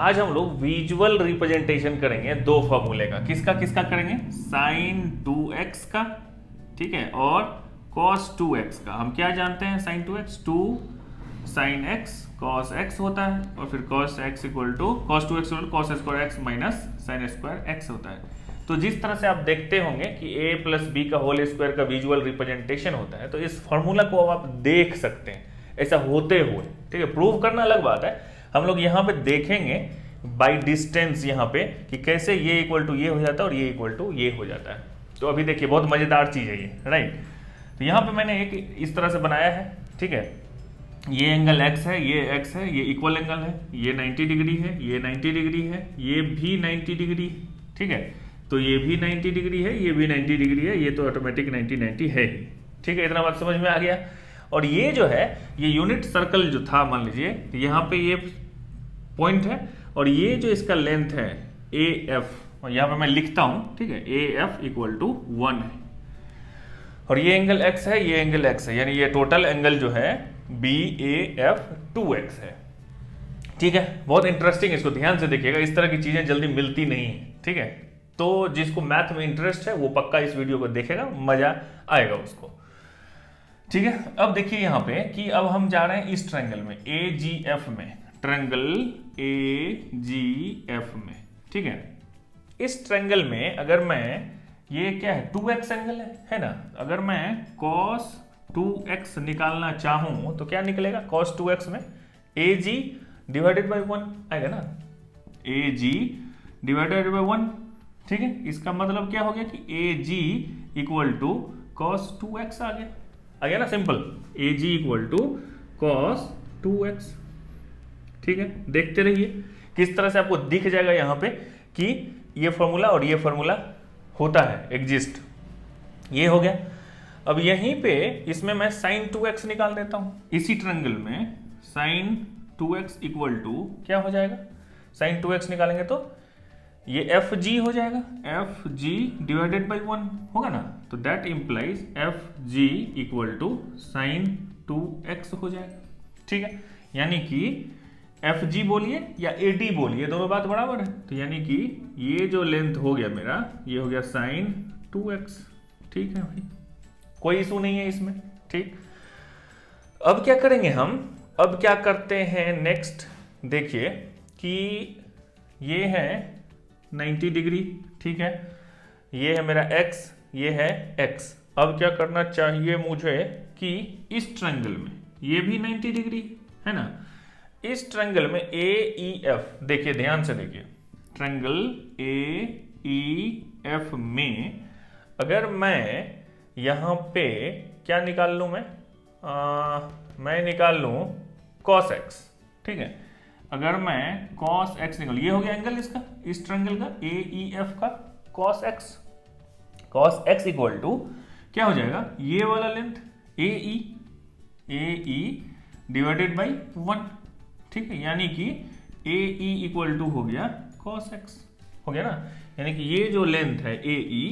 आज हम लोग विजुअल रिप्रेजेंटेशन करेंगे दो फॉर्मूले का। किसका किसका करेंगे? sin 2x का, ठीक है, और cos 2x का। हम क्या जानते हैं? sin 2x 2 sin x cos x होता है, और फिर cos x equal to cos 2x equal cos square x minus sin square x होता है। तो जिस तरह से आप देखते होंगे कि a प्लस बी का होल स्क्वायर का विजुअल रिप्रेजेंटेशन होता है, तो इस फॉर्मूला को अब आप देख सकते हैं ऐसा होते हुए, ठीक है। प्रूव करना अलग बात है, हम लोग यहाँ पे देखेंगे बाई डिस्टेंस यहाँ पे कि कैसे ये इक्वल टू ये हो जाता है और ये इक्वल टू ये हो जाता है। तो अभी देखिए बहुत मजेदार चीज है ये, राइट। तो यहाँ पे मैंने एक इस तरह से बनाया है, ठीक है। ये एंगल x है, ये x है, ये इक्वल एंगल है, ये 90 डिग्री है, ये 90 डिग्री है, ये भी 90 डिग्री, ठीक है। तो ये भी 90 डिग्री है, ये भी 90 डिग्री है, ये तो ऑटोमेटिक 90 90 है ही, ठीक है। इतना बात समझ में आ गया। और ये जो है ये यूनिट सर्कल जो था, मान लीजिए यहाँ पे ये पॉइंट है, और ये जो इसका लेंथ है AF, और यहाँ पे मैं लिखता हूँ, ठीक है, AF इक्वल टू 1 है, और ये एंगल x है, ये एंगल x है, यानी ये टोटल एंगल जो है BAF 2x है, ठीक है। बहुत इंटरेस्टिंग, इसको ध्यान से देखिएगा, इस तरह की चीजें जल्दी मिलती नहीं है, ठीक है। तो जिसको मैथ में इंटरेस्ट है वो पक्का इस वीडियो को देखेगा, मजा आएगा उसको, ठीक है। अब देखिए यहाँ पे कि अब हम जा रहे हैं इस ट्रायंगल में AGF में, ट्रायंगल AGF में, ठीक है। इस ट्रायंगल में अगर मैं, ये क्या है, 2x एंगल है ना, अगर मैं cos 2x निकालना चाहूं तो क्या निकलेगा? cos 2x में AG डिवाइडेड बाई 1 आएगा ना, AG डिवाइडेड बाई 1, ठीक है। इसका मतलब क्या हो गया कि AG equal to cos 2x आ गया ना, simple. AG equal to cos 2x, ठीक है। देखते रहिए किस तरह से आपको दिख जाएगा यहाँ पे कि ये फॉर्मूला और ये फॉर्मूला होता है, एग्जिस्ट। ये हो गया। अब यहीं पे इसमें मैं sin 2x निकाल देता हूं, इसी ट्रायंगल में sin 2x इक्वल टू क्या हो जाएगा? sin 2x निकालेंगे तो ये FG हो जाएगा, FG डिवाइडेड बाई 1 होगा ना, तो that implies FG equal to sin 2x हो जाएगा, ठीक है। यानी कि FG बोलिए या AD बोलिए, दोनों बात बराबर है। तो यानी कि ये जो लेंथ हो गया मेरा, ये हो गया sin 2x, ठीक है भाई, कोई इशू नहीं है इसमें, ठीक। अब क्या करेंगे हम? अब क्या करते हैं नेक्स्ट, देखिए कि ये है 90 डिग्री, ठीक है, ये है मेरा x, ये है x। अब क्या करना चाहिए मुझे कि इस ट्रायंगल में ये भी 90 डिग्री है ना, इस ट्रायंगल में AEF, देखिए ध्यान से देखिए, ट्रायंगल AEF में अगर मैं यहाँ पे क्या निकाल लूँ, मैं निकाल लूँ cos x, ठीक है। अगर मैं cos x निकाल, ये हो गया एंगल इसका, इस ट्रायंगल का AEF का cos x इक्वल टू क्या हो जाएगा? ये वाला लेंथ AE डिवाइडेड बाई 1, ठीक है। यानी कि AE इक्वल टू हो गया cos x, हो गया ना। यानी कि ये जो लेंथ है AE,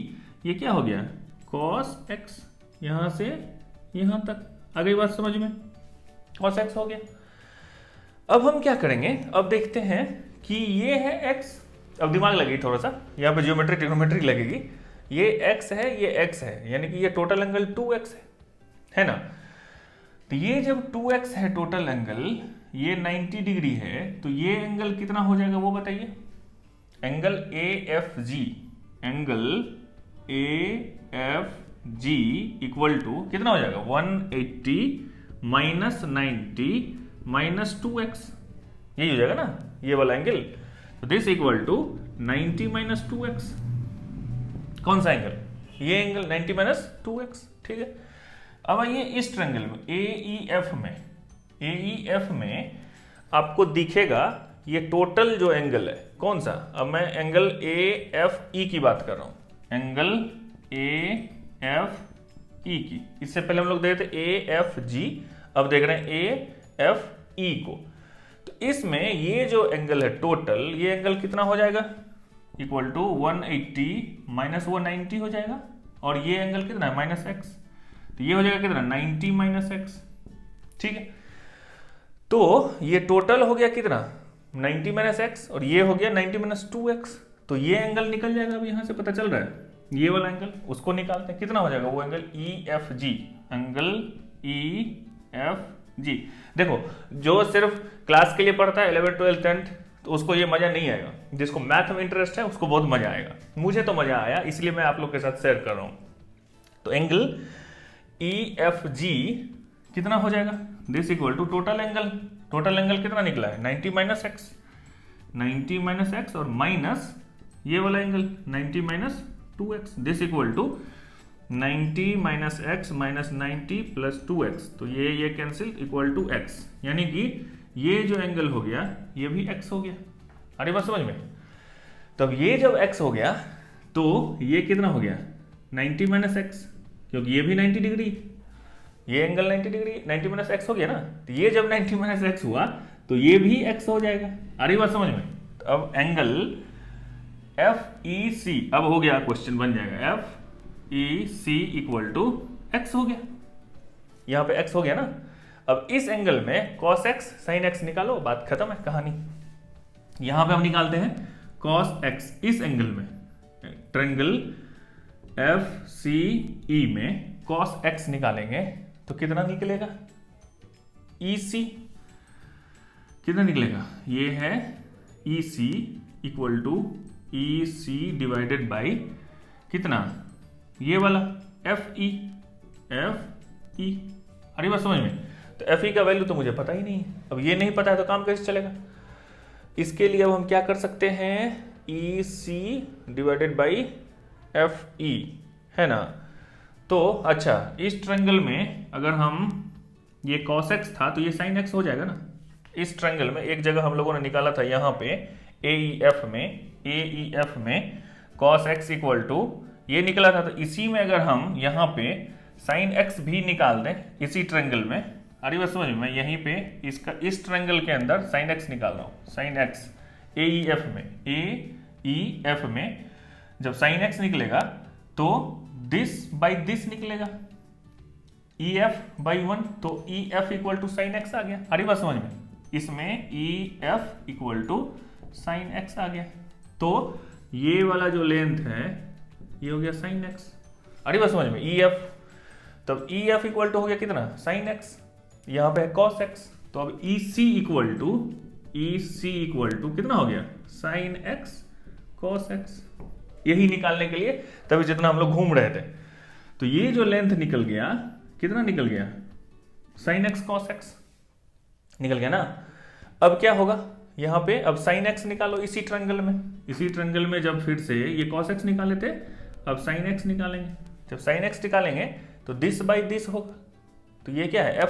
ये क्या हो गया? cos x, यहां से यहां तक आ गई बात समझ में, cos x हो गया। अब हम क्या करेंगे? अब देखते हैं कि ये है x, अब दिमाग लगेगी थोड़ा सा, यहाँ पे ज्योमेट्री ट्रिग्नोमेट्री लगेगी। ये x है, ये x है, यानी कि ये टोटल एंगल 2x है ना। तो ये जब 2x है टोटल एंगल, ये 90 डिग्री है, तो ये एंगल कितना हो जाएगा वो बताइए? Angle AFG, angle AFG equal to कितना हो जाएगा? 180 माइनस 90 माइनस 2x, यही हो जाएगा ना ये वाला एंगल। तो this equal to 90 minus 2x, कौन सा एंगल? ये एंगल 90 माइनस 2x, ठीक है। अब आइए इस ट्रायंगल में AEF में आपको दिखेगा ये टोटल जो एंगल है कौन सा? अब मैं एंगल AFE की बात कर रहा हूं, एंगल AFE की। इससे पहले हम लोग देख रहे थे AFG, अब देख रहे हैं AFE को। तो इसमें ये जो एंगल है टोटल, ये एंगल कितना हो जाएगा? इक्वल टू 180 माइनस 190 हो जाएगा, और ये एंगल कितना है? माइनस x, तो ये हो जाएगा कितना? 90 माइनस x, ठीक है। तो ये टोटल हो गया कितना? 90 माइनस एक्स और ये हो गया 90 माइनस 2x, तो ये एंगल निकल जाएगा। अब यहाँ से पता चल रहा है ये वाला एंगल, उसको निकालते हैं कितना हो जाएगा वो एंगल EFG, एंगल EFG। देखो जो सिर्फ क्लास के लिए पढ़ता है 11th 12th 10th तो उसको ये मजा नहीं आएगा, जिसको मैथ में इंटरेस्ट है उसको बहुत मजा आएगा। मुझे तो मजा आया इसलिए मैं आप लोग के साथ शेयर कर रहा हूं। तो एंगल EFG कितना हो जाएगा, this equal to total angle. Total angle कितना निकला है 90 माइनस एक्स, 90 माइनस एक्स और माइनस ये वाला angle 90 minus 2x, this equal to 90 minus x minus 90 plus 2x, तो ये कैंसिल इक्वल टू x, यानी कि ये जो एंगल हो गया ये भी x हो गया। अरे बात समझ में। तब ये जब x हो गया तो ये कितना हो गया 90 माइनस एक्स, क्योंकि ये भी 90 डिग्री, ये एंगल 90 डिग्री, 90 माइनस एक्स हो गया ना, तो ये जब 90 माइनस एक्स हुआ तो ये भी x हो जाएगा। अरे बात समझ में। तो अब एंगल FEC अब हो गया, क्वेश्चन बन जाएगा FEC इक्वल टू x हो गया, यहां पे x हो गया ना। अब इस एंगल में cos x sin x निकालो, बात खत्म है कहानी। यहां पे हम निकालते हैं cos x, इस एंगल में ट्रायंगल FCE में cos x निकालेंगे तो कितना निकलेगा EC, कितना निकलेगा, ये है EC equal to EC divided by कितना, ये वाला FE। अरे बात समझ में। तो FE का वैल्यू तो मुझे पता ही नहीं है, अब ये नहीं पता है तो काम कैसे चलेगा। इसके लिए अब हम क्या कर सकते हैं, EC डिवाइडेड बाई FE, है ना। तो अच्छा इस ट्रायंगल में अगर हम ये cos x था तो ये sin x हो जाएगा ना। इस ट्रायंगल में एक जगह हम लोगों ने निकाला था यहाँ पे AEF में cos x इक्वल टू ये निकला था, तो इसी में अगर हम यहाँ पे sin x भी निकाल दें इसी ट्रायंगल में, अरे बस समझ में, यहीं पे इसका इस ट्रायंगल के अंदर sin x निकाल रहा हूँ, sin x AEF में जब sin x निकलेगा तो दिस बाई दिस निकलेगा, EF बाई 1, तो EF equal to sin x आ गया। अरे बात समझ में, इसमें EF equal to sin x आ गया, तो ये वाला जो लेंथ है ये हो गया sin x। अरे बात समझ में, EF, तब EF इक्वल टू हो गया कितना sin x, यहाँ पे है cos x, तो अब EC इक्वल टू कितना हो गया sin x cos x। यही निकालने के लिए तभी जितना हम लोग घूम रहे थे, तो ये जो लेंथ निकल गया कितना निकल गया sin x cos x निकल गया ना। अब क्या होगा यहाँ पे, अब sin x निकालो इसी ट्रायंगल में, इसी ट्रायंगल में जब फिर से ये cos x निकाले थे अब sin x निकालेंगे, जब sin x निकालेंगे तो दिस बाई दिस होगा, तो ये क्या है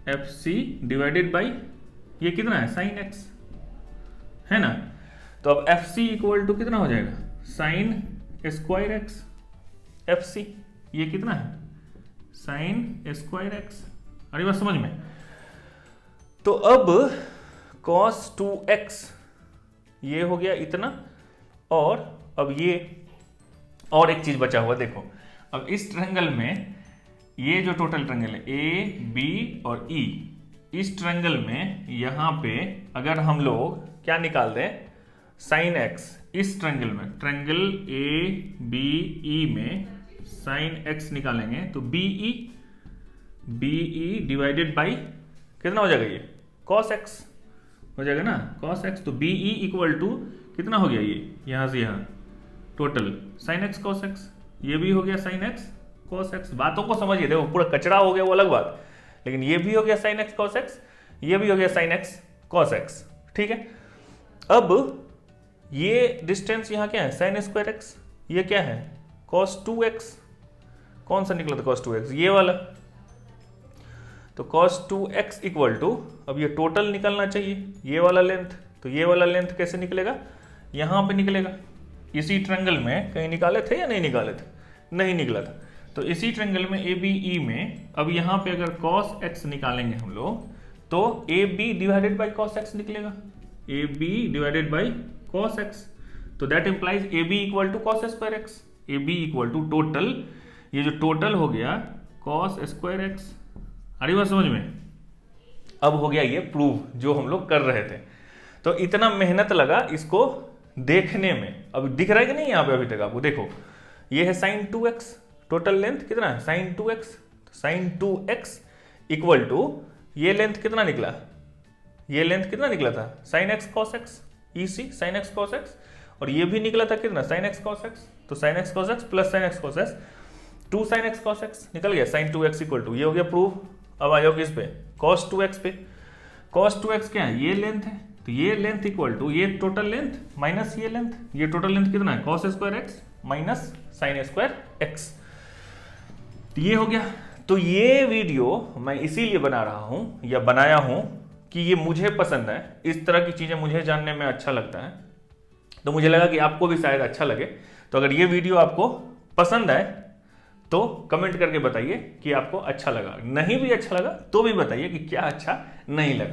FC डिवाइडेड बाई ये कितना है sin x, है ना। तो अब FC इक्वल टू कितना हो जाएगा sin स्क्वायर x, FC ये कितना है sin स्क्वायर x। अरे बात समझ में। तो अब cos 2x ये हो गया इतना, और अब ये और एक चीज बचा हुआ देखो, अब इस ट्रायंगल में ये जो टोटल ट्रायंगल है A B और E, इस ट्रायंगल में यहाँ पे अगर हम लोग क्या निकाल दें sin x, इस ट्रायंगल में ट्रायंगल ABE में sin x निकालेंगे तो BE डिवाइडेड बाई कितना हो जाएगा ये cos x हो जाएगा ना, cos x, तो BE इक्वल टू कितना हो गया ये यहाँ से यहाँ total sin x cos x, ये भी हो गया sin x cos x। बातों को समझिए, देखो पूरा कचरा हो गया वो अलग बात, लेकिन ये भी हो गया sin x cos x, ये भी हो गया sin x cos x, ठीक है। अब ये डिस्टेंस यहाँ क्या है sin स्क्वायर x, ये क्या है cos 2x, कौन सा निकला था cos 2x, ये वाला, तो cos 2x इक्वल टू, अब ये टोटल निकलना चाहिए ये वाला लेंथ, तो ये वाला लेंथ कैसे निकलेगा, यहाँ पे निकलेगा, इसी ट्रायंगल में कहीं निकाले थे या नहीं निकाले थे, नहीं निकला था, तो इसी ट्रायंगल में ABE में अब यहाँ पे अगर cos x निकालेंगे हम लोग तो AB divided by cos x निकलेगा, AB divided by cos x, तो that implies AB equal to cos square x, AB equal to total, ये जो टोटल हो गया cos स्क्वायर x। अरे बात समझ में। अब हो गया ये प्रूव जो हम लोग कर रहे थे, तो इतना मेहनत लगा इसको देखने में। अब दिख रहा है कि नहीं यहाँ पे अभी तक आपको? देखो ये है sin 2x, टोटल लेंथ कितना है sin 2x, sin 2x equal to ये लेंथ कितना निकला, ये लेंथ कितना निकला था sin x cos x, EC sin x cos x, और ये भी निकला था कितना sin x cos x, तो sin x cos x plus sin x cos x 2 sin x cos x निकल गया, sin 2x इक्वल टू ये हो गया प्रूफ। अब आ जाओ किस पे, cos 2x पे। cos 2x क्या है, ये लेंथ है, तो ये लेंथ इक्वल टू ये टोटल लेंथ माइनस ये लेंथ, ये टोटल लेंथ कितना है cos square x minus sin square x, तो ये हो गया। तो ये वीडियो मैं इसीलिए बना रहा हूं या बनाया हूं कि ये मुझे पसंद है, इस तरह की चीजें मुझे जानने में अच्छा लगता है, तो मुझे लगा कि आपको भी शायद अच्छा लगे। तो अगर ये वीडियो आपको पसंद आए तो कमेंट करके बताइए कि आपको अच्छा लगा, नहीं भी अच्छा लगा तो भी बताइए कि क्या अच्छा नहीं लगा।